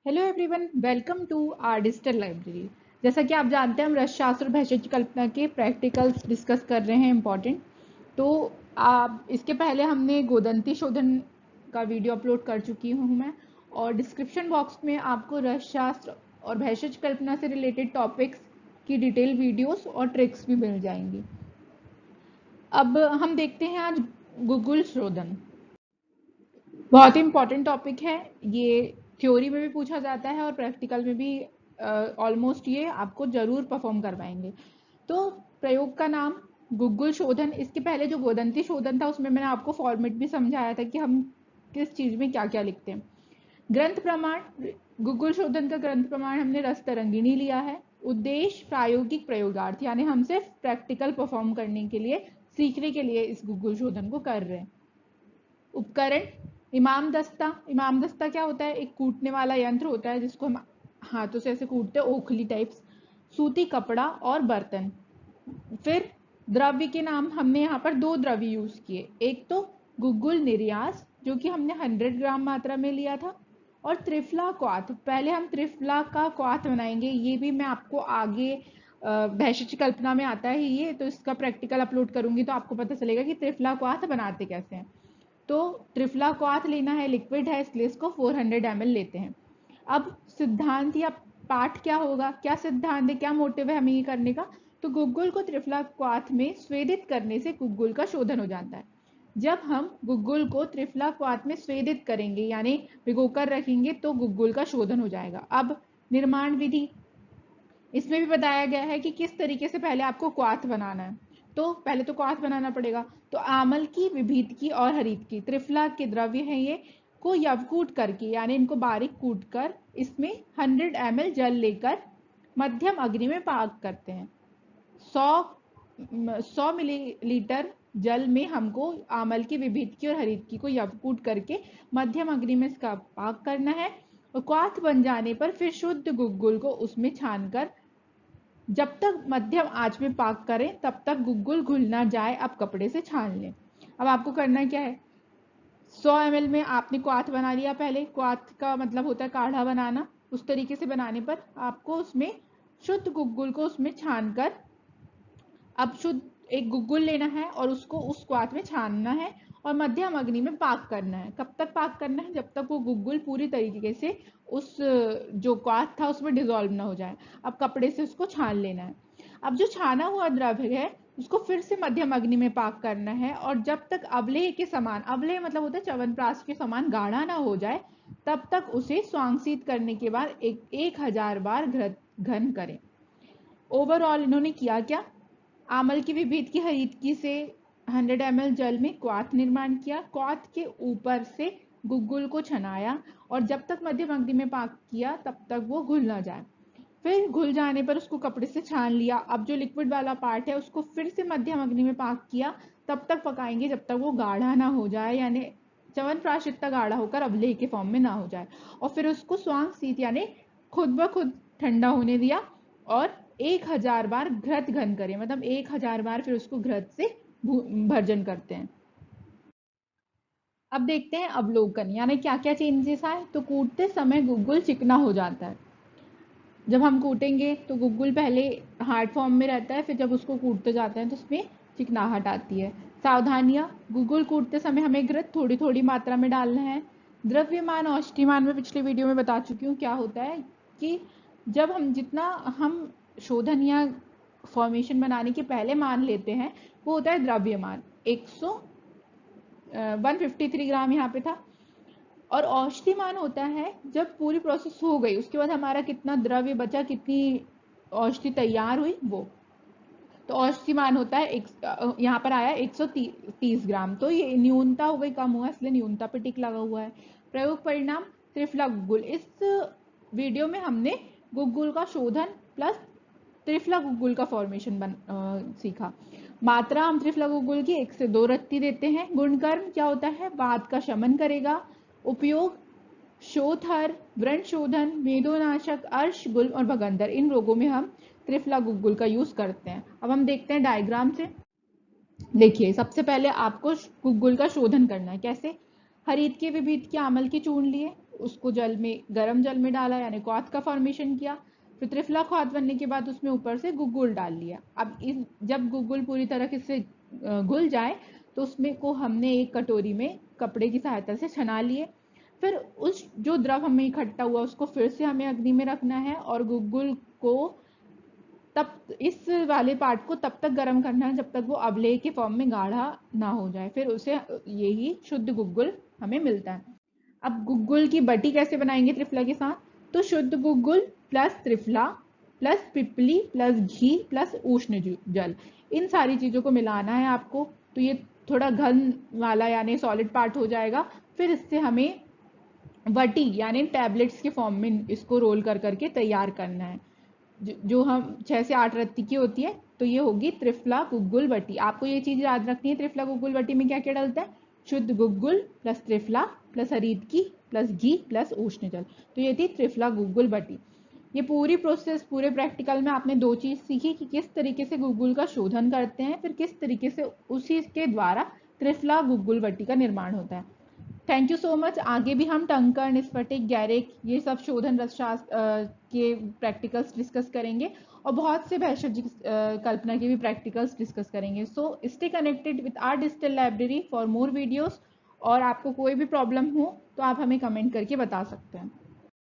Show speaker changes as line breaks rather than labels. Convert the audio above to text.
Hello everyone, welcome to our digital library. जैसा कि आप जानते हैं, हम रसशास्त्र और भेषज कल्पना के प्रैक्टिकल्स डिस्कस कर रहे हैं इम्पॉर्टेंट। तो आप इसके पहले हमने गोदंती शोधन का वीडियो अपलोड कर चुकी हूँ मैं, और डिस्क्रिप्शन बॉक्स में आपको रसशास्त्र और भेषज कल्पना से रिलेटेड टॉपिक्स की डिटेल वीडियोस और ट्रिक्स भी मिल जाएंगी। अब हम देखते हैं आज गूगल शोधन। बहुत ही इम्पॉर्टेंट टॉपिक है ये। थ्योरी में भी पूछा जाता है और प्रैक्टिकल में भी ऑलमोस्ट ये आपको जरूर परफॉर्म करवाएंगे। तो प्रयोग का नाम गूगल शोधन। इसके पहले जो गोदंती शोधन था उसमें मैंने आपको फॉर्मेट भी समझाया था कि हम किस चीज में क्या क्या लिखते हैं। ग्रंथ प्रमाण, गूगल शोधन का ग्रंथ प्रमाण हमने रस तरंगिणी लिया है। उद्देश्य प्रायोगिक प्रयोगार्थ, यानी हम सिर्फ प्रैक्टिकल परफॉर्म करने के लिए, सीखने के लिए इस गूगल शोधन को कर रहे हैं। उपकरण इमाम दस्ता। इमाम दस्ता क्या होता है? एक कूटने वाला यंत्र होता है जिसको हम हाथों से ऐसे कूटते हैं, ओखली टाइप्स। सूती कपड़ा और बर्तन। फिर द्रव्य के नाम हमने यहाँ पर दो द्रव्य यूज किए। एक तो गुग्गुल निर्यास, जो कि हमने 100 ग्राम मात्रा में लिया था, और त्रिफला क्वाथ। पहले हम त्रिफला का क्वाथ बनाएंगे, ये भी मैं आपको आगे भेषज कल्पना में आता है ये, तो इसका प्रैक्टिकल अपलोड करूंगी तो आपको पता चलेगा कि त्रिफला क्वाथ बनाते कैसे हैं। तो त्रिफला क्वाथ लेना है, लिक्विड है, इसलिए इसको 400 ml लेते हैं। अब सिद्धांत या पाठ क्या होगा, क्या सिद्धांत है, क्या मोटिव है हमें ये करने का? तो गुग्गुल को त्रिफला क्वाथ में स्वेदित करने से गुग्गुल का शोधन हो जाता है। जब हम गुग्गुल को त्रिफला क्वाथ में स्वेदित करेंगे यानी भिगोकर रखेंगे तो गुग्गुल का शोधन हो जाएगा। अब निर्माण विधि, इसमें भी बताया गया है कि किस तरीके से पहले आपको क्वाथ बनाना है। तो पहले तो क्वाथ बनाना पड़ेगा। तो आमल की, विभीत की और हरित की, त्रिफला के द्रव्य हैं ये, को यवकूट करके यानी इनको बारीक कूट कर इसमें 100 ml जल लेकर मध्यम अग्नि में पाक करते हैं। 100 मिलीलीटर जल में हमको आमल की, विभीत की और हरित की को यवकूट करके मध्यम अग्नि में इसका पाक करना है। और क्वाथ बन जाने पर फिर शुद्ध गुग्गुल को उसमें छानकर जब तक मध्यम आंच में पाक करें तब तक गुग्गुल घुल ना जाए। अब कपड़े से छान लें। अब आपको करना क्या है? 100 ml में आपने क्वाथ बना लिया। पहले क्वाथ का मतलब होता है काढ़ा बनाना। उस तरीके से बनाने पर आपको उसमें शुद्ध गुग्गुल को उसमें छान कर, अब शुद्ध एक गुग्गुल लेना है और उसको उस क्वाथ में छानना है और मध्यम अग्नि में पाक करना है। कब तक पाक करना है? जब तक वो गुग्गुल पूरी तरीके से उस जो क्वाथ था उसमें डिजोल्व ना हो जाए। अब कपड़े से उसको छान लेना है। अब जो छाना हुआ द्रव्य है उसको फिर से मध्यम अग्नि में पाक करना है, और जब तक अवलेह के समान, अवलेह मतलब होता है च्यवनप्राश के समान, गाढ़ा ना हो जाए तब तक उसे स्वांगशीत करने के बाद 1000 बार घन करें। ओवरऑल इन्होंने किया क्या? आमल की, विभीत की, हरित की से 100 ml जल में क्वाथ निर्माण किया। क्वाथ के ऊपर से गुग्गुल को छनाया और जब तक मध्यम अग्नि में पाक किया तब तक वो घुल ना जाए। फिर घुल जाने पर उसको कपड़े से छान लिया। अब जो लिक्विड वाला पार्ट है उसको फिर से मध्यम अग्नि में पाक किया। तब तक पकाएंगे जब तक वो गाढ़ा ना हो जाए, यानी च्यवनप्राश इतना गाढ़ा होकर अवलेह के फॉर्म में ना हो जाए। और फिर उसको स्वांग शीत यानी खुद ब खुद ठंडा होने दिया और 1000 बार घृत घन करें, मतलब 1000 बार फिर उसको घृत से भर्जन करते हैं। अब देखते हैं अवलोकन, यानी क्या क्या चेंजेस आए। तो कूटते समय गुग्गुल चिकना हो जाता है। जब हम कूटेंगे तो गुग्गुल पहले हार्ड फॉर्म में रहता है, फिर जब उसको कूटते जाते हैं तो उसमें चिकनाहट आती है। सावधानियां, गुग्गुल कूटते समय हमें घृत थोड़ी थोड़ी मात्रा में डालना है। द्रव्यमान औष्टिमान में पिछले वीडियो में बता चुकी हूँ क्या होता है कि जब हम जितना हम शोधन या फॉर्मेशन बनाने के पहले मान लेते हैं वो होता है द्रव्यमान। 153 ग्राम यहाँ पे था। और औषधिमान होता है जब पूरी प्रोसेस हो गई उसके बाद हमारा कितना द्रव्य बचा, कितनी औषधि तैयार हुई वो। तो औषधिमान होता है यहाँ पर आया 130 ग्राम। तो ये न्यूनता हो गई, कम हुआ, इसलिए न्यूनता पे टिक लगा हुआ है। प्रयोग परिणाम त्रिफला गुग्गुल। इस वीडियो में हमने गुग्गुल का शोधन प्लस त्रिफला गुग्गुल का फॉर्मेशन सीखा। मात्रा हम त्रिफला गुग्गुल की 1 से 2 रत्ती देते हैं। गुणकर्म क्या होता है? वात का शमन करेगा। उपयोग शोथर, व्रण शोधन, मेदोनाशक, अर्श, गुल्म और भगंदर, इन रोगों में हम त्रिफला गुग्गुल का यूज करते हैं। अब हम देखते हैं डायग्राम से। देखिए, सबसे पहले आपको गुग्गुल का शोधन करना है। कैसे? हरीत के विभीत के आमल के चूर्ण लिए, उसको जल में, गर्म जल में डाला यानी क्वाथ का फॉर्मेशन किया। फिर त्रिफला क्वाथ बनने के बाद उसमें ऊपर से गुग्गुल डाल लिया। अब जब गुग्गुल पूरी तरह से घुल जाए तो उसमें को हमने एक कटोरी में कपड़े की सहायता से छना लिए। फिर उस जो द्रव हमें इकट्ठा हुआ उसको फिर से हमें अग्नि में रखना है और गुग्गुल को तब इस वाले पार्ट को तब तक गर्म करना है जब तक वो अवलेह के फॉर्म में गाढ़ा ना हो जाए, फिर उसे यही शुद्ध गुग्गुल हमें मिलता है। अब गुग्गुल की बटी कैसे बनाएंगे त्रिफला के साथ? तो शुद्ध गुग्गुल प्लस त्रिफला प्लस पिपली प्लस घी प्लस उष्ण जल, इन सारी चीजों को मिलाना है आपको। तो ये थोड़ा घन वाला यानी सॉलिड पार्ट हो जाएगा। फिर इससे हमें वटी यानी टैबलेट्स के फॉर्म में इसको रोल कर करके तैयार करना है। जो हम 6 से 8 रत्ती की होती है, तो ये होगी त्रिफला गुग्गुल बटी। आपको ये चीज याद रखनी है, त्रिफला गुग्गुल बटी में क्या क्या डलता है? शुद्ध गुग्गुल प्लस त्रिफला प्लस हरीत की प्लस घी प्लस उष्ण जल, तो ये थी त्रिफला गुग्गुल बटी। ये पूरी प्रोसेस पूरे प्रैक्टिकल में आपने दो चीज सीखी कि किस तरीके से गुग्गुल का शोधन करते हैं, फिर किस तरीके से उसी के द्वारा त्रिफला गुग्गुल बटी का निर्माण होता है। Thank you so much. आगे भी हम टंकण, स्फटिक, गैरिक ये सब शोधन रसशास्त्र के प्रैक्टिकल्स डिस्कस करेंगे और बहुत से भैषज कल्पना के भी प्रैक्टिकल्स डिस्कस करेंगे। So stay connected with our digital library for more videos. और आपको कोई भी प्रॉब्लम हो तो आप हमें कमेंट करके बता सकते हैं।